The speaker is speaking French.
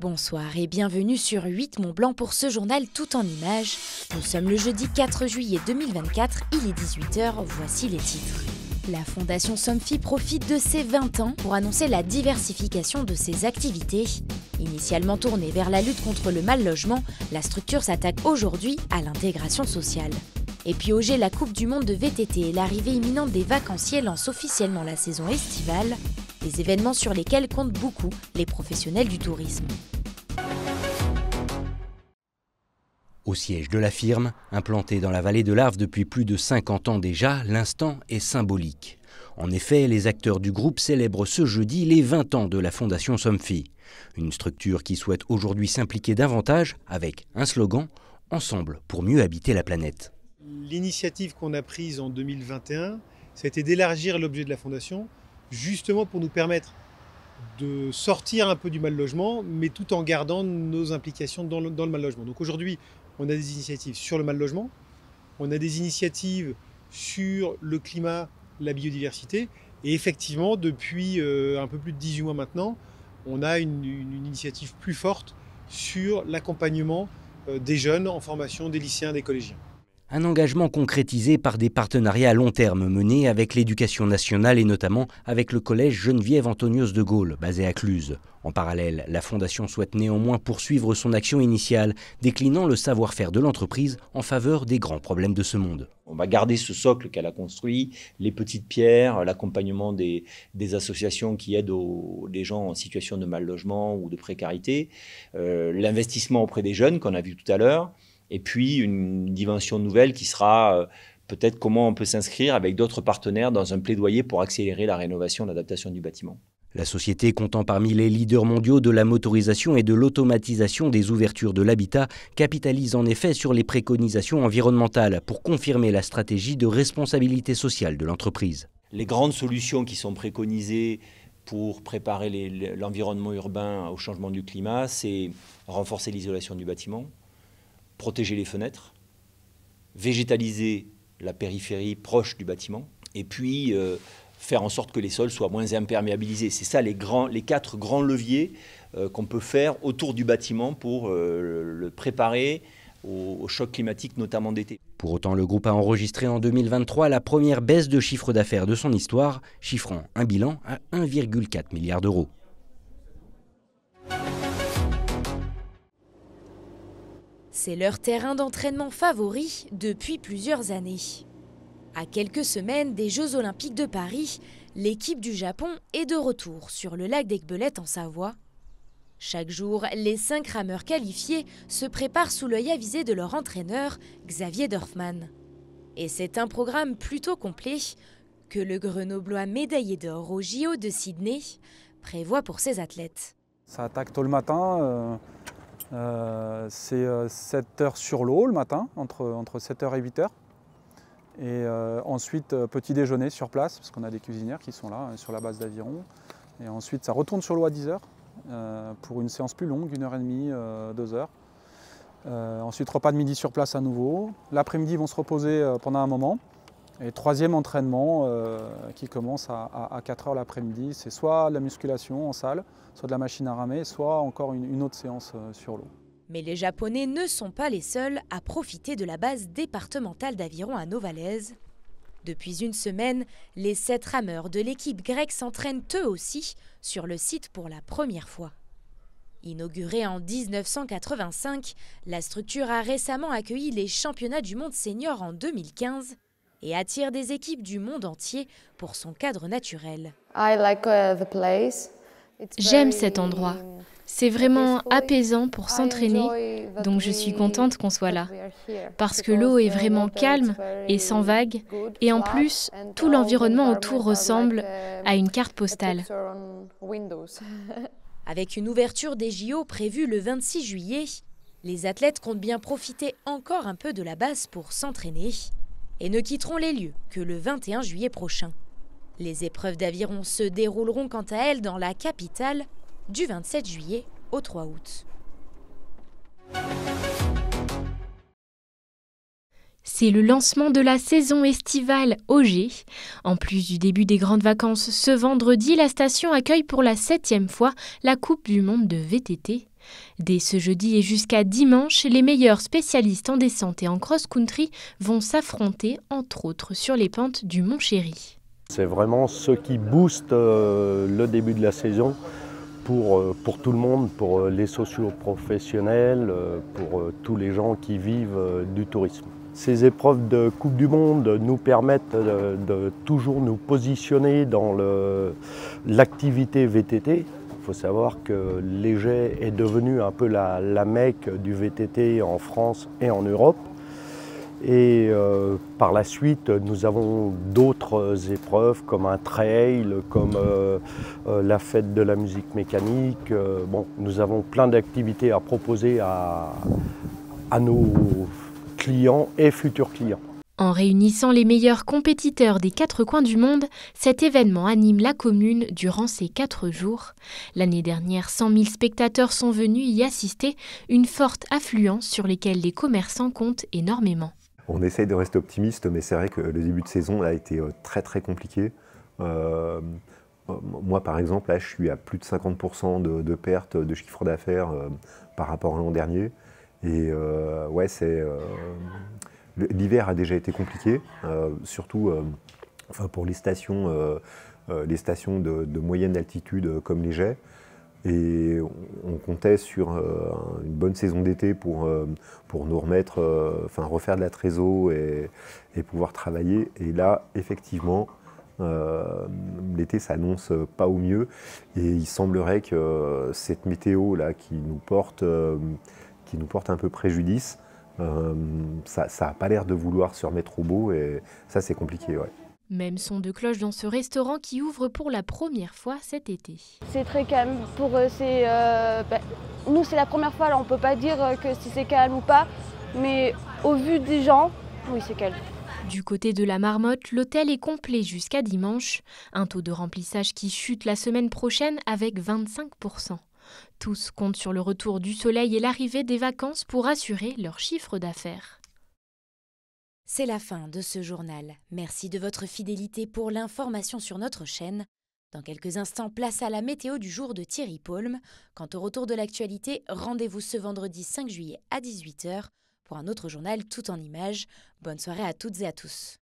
Bonsoir et bienvenue sur 8 Mont Blanc pour ce journal tout en images. Nous sommes le jeudi 4 juillet 2024, il est 18h, voici les titres. La Fondation Somfy profite de ses 20 ans pour annoncer la diversification de ses activités. Initialement tournée vers la lutte contre le mal-logement, la structure s'attaque aujourd'hui à l'intégration sociale. Et puis au G, la Coupe du Monde de VTT et l'arrivée imminente des vacanciers lancent officiellement la saison estivale, des événements sur lesquels comptent beaucoup les professionnels du tourisme. Au siège de la firme, implantée dans la vallée de l'Arve depuis plus de 50 ans déjà, l'instant est symbolique. En effet, les acteurs du groupe célèbrent ce jeudi les 20 ans de la Fondation Somfy. Une structure qui souhaite aujourd'hui s'impliquer davantage avec un slogan « Ensemble pour mieux habiter la planète ». L'initiative qu'on a prise en 2021, ça a été d'élargir l'objet de la Fondation, justement pour nous permettre de sortir un peu du mal-logement, mais tout en gardant nos implications dans le mal-logement. Donc aujourd'hui, on a des initiatives sur le mal-logement, on a des initiatives sur le climat, la biodiversité, et effectivement, depuis un peu plus de 18 mois maintenant, on a une initiative plus forte sur l'accompagnement des jeunes en formation, des lycéens, des collégiens. Un engagement concrétisé par des partenariats à long terme menés avec l'éducation nationale et notamment avec le collège Geneviève-Antonios de Gaulle, basé à Cluses. En parallèle, la Fondation souhaite néanmoins poursuivre son action initiale, déclinant le savoir-faire de l'entreprise en faveur des grands problèmes de ce monde. On va garder ce socle qu'elle a construit, les petites pierres, l'accompagnement des associations qui aident les gens en situation de mal-logement ou de précarité, l'investissement auprès des jeunes qu'on a vu tout à l'heure, et puis une dimension nouvelle qui sera peut-être comment on peut s'inscrire avec d'autres partenaires dans un plaidoyer pour accélérer la rénovation et l'adaptation du bâtiment. La société comptant parmi les leaders mondiaux de la motorisation et de l'automatisation des ouvertures de l'habitat capitalise en effet sur les préconisations environnementales pour confirmer la stratégie de responsabilité sociale de l'entreprise. Les grandes solutions qui sont préconisées pour préparer l'environnement urbain au changement du climat, c'est renforcer l'isolation du bâtiment, protéger les fenêtres, végétaliser la périphérie proche du bâtiment et puis faire en sorte que les sols soient moins imperméabilisés. C'est ça les 4 grands leviers qu'on peut faire autour du bâtiment pour le préparer au choc climatique, notamment d'été. Pour autant, le groupe a enregistré en 2023 la première baisse de chiffre d'affaires de son histoire, chiffrant un bilan à 1,4 milliard d'euros. C'est leur terrain d'entraînement favori depuis plusieurs années. À quelques semaines des Jeux Olympiques de Paris, l'équipe du Japon est de retour sur le lac d'Aiguebelette en Savoie. Chaque jour, les 5 rameurs qualifiés se préparent sous l'œil avisé de leur entraîneur, Xavier Dorfman. Et c'est un programme plutôt complet que le Grenoblois médaillé d'or au JO de Sydney prévoit pour ses athlètes. Ça attaque tôt le matin. C'est 7 heures sur l'eau le matin, entre 7h et 8h. Et ensuite, petit déjeuner sur place, parce qu'on a des cuisinières qui sont là, sur la base d'Aviron. Et ensuite, ça retourne sur l'eau à 10h pour une séance plus longue, 1h30, 2h. Ensuite, repas de midi sur place à nouveau. L'après-midi, ils vont se reposer pendant un moment. Et troisième entraînement qui commence à 4h l'après-midi, c'est soit de la musculation en salle, soit de la machine à ramer, soit encore une autre séance sur l'eau. Mais les Japonais ne sont pas les seuls à profiter de la base départementale d'Aviron à Novalaise. Depuis une semaine, les 7 rameurs de l'équipe grecque s'entraînent eux aussi sur le site pour la première fois. Inaugurée en 1985, la structure a récemment accueilli les championnats du monde senior en 2015 et attire des équipes du monde entier pour son cadre naturel. J'aime cet endroit. C'est vraiment apaisant pour s'entraîner, donc je suis contente qu'on soit là. Parce que l'eau est vraiment calme et sans vagues, et en plus, tout l'environnement autour ressemble à une carte postale. Avec une ouverture des JO prévue le 26 juillet, les athlètes comptent bien profiter encore un peu de la base pour s'entraîner et ne quitteront les lieux que le 21 juillet prochain. Les épreuves d'aviron se dérouleront quant à elles dans la capitale du 27 juillet au 3 août. C'est le lancement de la saison estivale au G. En plus du début des grandes vacances, ce vendredi, la station accueille pour la 7e fois la Coupe du Monde de VTT. Dès ce jeudi et jusqu'à dimanche, les meilleurs spécialistes en descente et en cross-country vont s'affronter, entre autres, sur les pentes du Mont Chéry. C'est vraiment ce qui booste le début de la saison pour tout le monde, pour les socio-professionnels, pour tous les gens qui vivent du tourisme. Ces épreuves de Coupe du Monde nous permettent de toujours nous positionner dans l'activité VTT. Il faut savoir que l'Égée est devenue un peu la Mecque du VTT en France et en Europe. Et par la suite, nous avons d'autres épreuves comme un trail, comme la fête de la musique mécanique. Bon, nous avons plein d'activités à proposer à nos clients et futurs clients. En réunissant les meilleurs compétiteurs des 4 coins du monde, cet événement anime la commune durant ces 4 jours. L'année dernière, 100 000 spectateurs sont venus y assister, une forte affluence sur laquelle les commerçants comptent énormément. On essaye de rester optimiste, mais c'est vrai que le début de saison a été très très compliqué. Moi par exemple, là, je suis à plus de 50% de perte de chiffre d'affaires par rapport à l'an dernier. Et ouais, l'hiver a déjà été compliqué, surtout pour les stations de moyenne altitude comme l'Égée. Et on comptait sur une bonne saison d'été pour nous remettre, refaire de la trésor et pouvoir travailler. Et là, effectivement, l'été s'annonce pas au mieux. Et il semblerait que cette météo là qui nous porte un peu préjudice, ça n'a pas l'air de vouloir se remettre au beau. Et ça, c'est compliqué, ouais. Même son de cloche dans ce restaurant qui ouvre pour la première fois cet été. C'est très calme. Pour eux, nous, c'est la première fois, alors on ne peut pas dire que si c'est calme ou pas, mais au vu des gens, oui, c'est calme. Du côté de la Marmotte, l'hôtel est complet jusqu'à dimanche. Un taux de remplissage qui chute la semaine prochaine avec 25%. Tous comptent sur le retour du soleil et l'arrivée des vacances pour assurer leur chiffre d'affaires. C'est la fin de ce journal. Merci de votre fidélité pour l'information sur notre chaîne. Dans quelques instants, place à la météo du jour de Thierry Paulme. Quant au retour de l'actualité, rendez-vous ce vendredi 5 juillet à 18 h pour un autre journal tout en images. Bonne soirée à toutes et à tous.